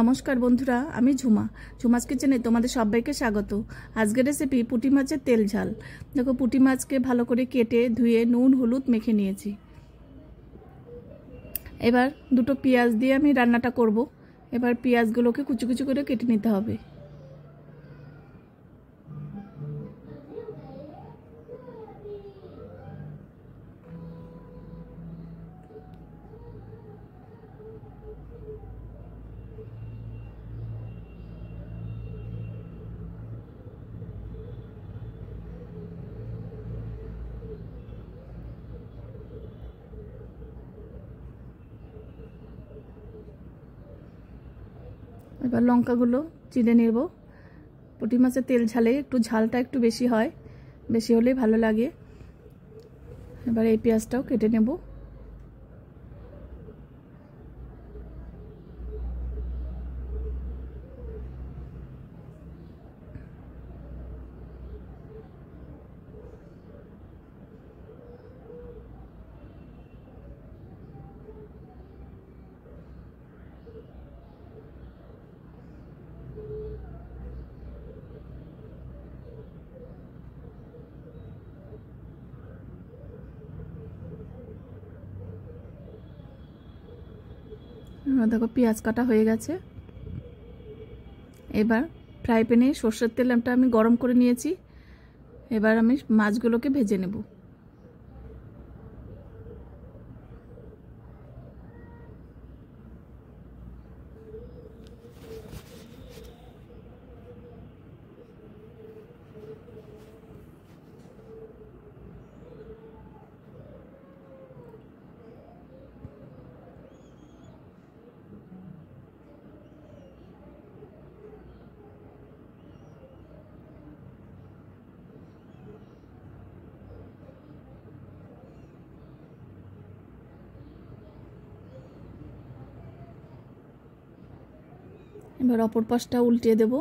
নমস্কার বন্ধুরা, আমি ঝুমা। ঝুমাস কিচেনে তোমাদের সবাইকে স্বাগত। আজকের রেসিপি পুঁটি মাছের তেল ঝাল। দেখো, পুঁটি মাছকে ভালো করে কেটে ধুয়ে নুন হলুদ মেখে নিয়েছি। এবার দুটো পেঁয়াজ দিয়ে আমি রান্নাটা করব। এবার পেঁয়াজগুলোকে কুচি কুচি করে কেটে নিতে হবে। এবার লঙ্কাগুলো চিড়ে নেব। পুঁটি মাছের তেল ঝালে একটু ঝালটা একটু বেশি হয়, বেশি হলেই ভালো লাগে। এবার এই পেঁয়াজটাও কেটে নেব। দেখো, পেঁয়াজ কাটা হয়ে গেছে। এবার ফ্রাই প্যানে সর্ষের তেলটা আমি গরম করে নিয়েছি। এবার আমি মাছগুলোকে ভেজে নেব। এবার অপর পাশটা উল্টিয়ে দেব।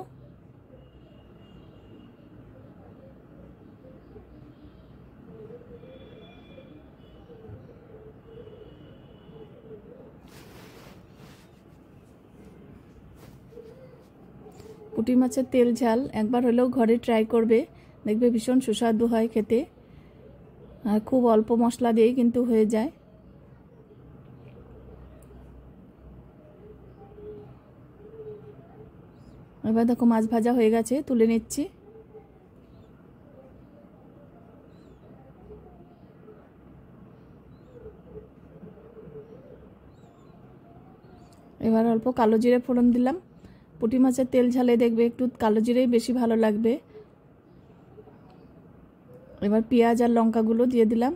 পুঁটি মাছের তেল ঝাল একবার হলেও ঘরে ট্রাই করবে, দেখবে ভীষণ সুস্বাদু হয় খেতে, আর খুব অল্প মশলা দিয়েই কিন্তু হয়ে যায়। এবার দেখো, মাছ ভাজা হয়ে গেছে, তুলে নিচ্ছি। এবার অল্প কালো জিরে ফোড়ন দিলাম। পুঁটি মাছের তেল ঝালে দেখবে একটু কালো জিরেই বেশি ভালো লাগবে। এবার পেঁয়াজ আর লঙ্কাগুলো দিয়ে দিলাম।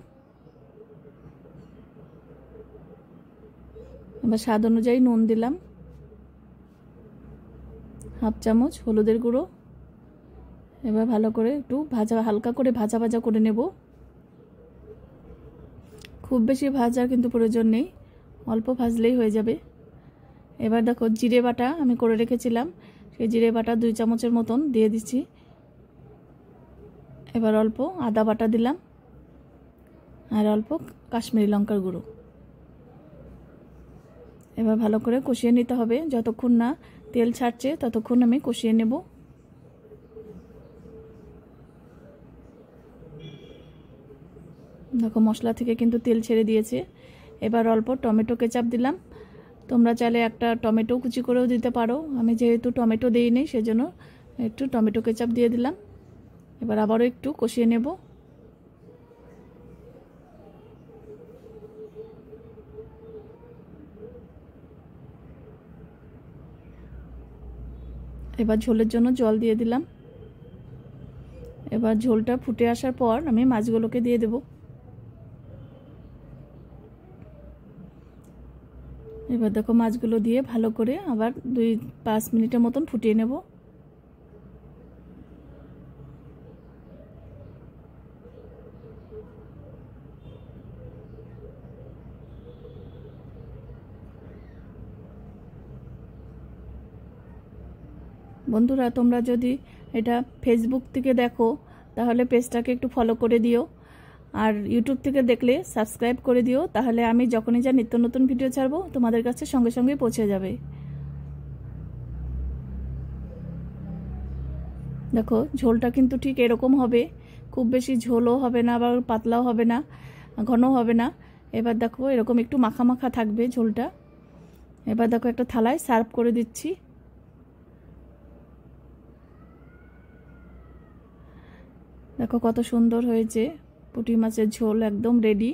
এবার স্বাদ অনুযায়ী নুন দিলাম, হাফ চামচ হলুদের গুঁড়ো। এবার ভালো করে একটু হালকা করে ভাজা করে নেব। খুব বেশি ভাজার কিন্তু প্রয়োজন নেই, অল্প ভাজলেই হয়ে যাবে। এবার দেখো, জিরে বাটা আমি করে রেখেছিলাম, সেই জিরে বাটা 2 চামচের মতন দিয়ে দিচ্ছি। এবার অল্প আদা বাটা দিলাম, আর অল্প কাশ্মীরি লঙ্কার গুঁড়ো। এবার ভালো করে কষিয়ে নিতে হবে, যতক্ষণ না তেল ছাড়ছে ততক্ষণ আমি কষিয়ে নেব। দেখো, মশলা থেকে কিন্তু তেল ছেড়ে দিয়েছে। এবার অল্প টমেটো কেচাপ দিলাম। তোমরা চাইলে একটা টমেটো কুচি করেও দিতে পারো, আমি যেহেতু টমেটো দিইনি সেজন্য একটু টমেটো কেচাপ দিয়ে দিলাম। এবার আবারও একটু কষিয়ে নেব। এবার ঝোলের জন্য জল দিয়ে দিলাম। এবার ঝোলটা ফুটে আসার পর আমি মাছগুলোকে দিয়ে দেব। এবার দেখো, মাছগুলো দিয়ে ভালো করে আবার 2-5 মিনিটের মতন ফুটিয়ে নেব। বন্ধুরা, তোমরা যদি এটা ফেসবুক থেকে দেখো তাহলে পেজটাকে একটু ফলো করে দিও, আর ইউটিউব থেকে দেখলে সাবস্ক্রাইব করে দিও, তাহলে আমি যখনই যা নিত্য নতুন ভিডিও ছাড়বো তোমাদের কাছে সঙ্গে সঙ্গে পৌঁছে যাবে। দেখো ঝোলটা কিন্তু ঠিক এরকম হবে, খুব বেশি ঝোলও হবে না আবার পাতলাও হবে না, ঘন হবে না। এবার দেখো এরকম একটু মাখা মাখা থাকবে ঝোলটা। এবার দেখো একটা থালায় সার্ভ করে দিচ্ছি। দেখো কত সুন্দর হয়েছে, পুঁটি মাছের ঝোল একদম রেডি।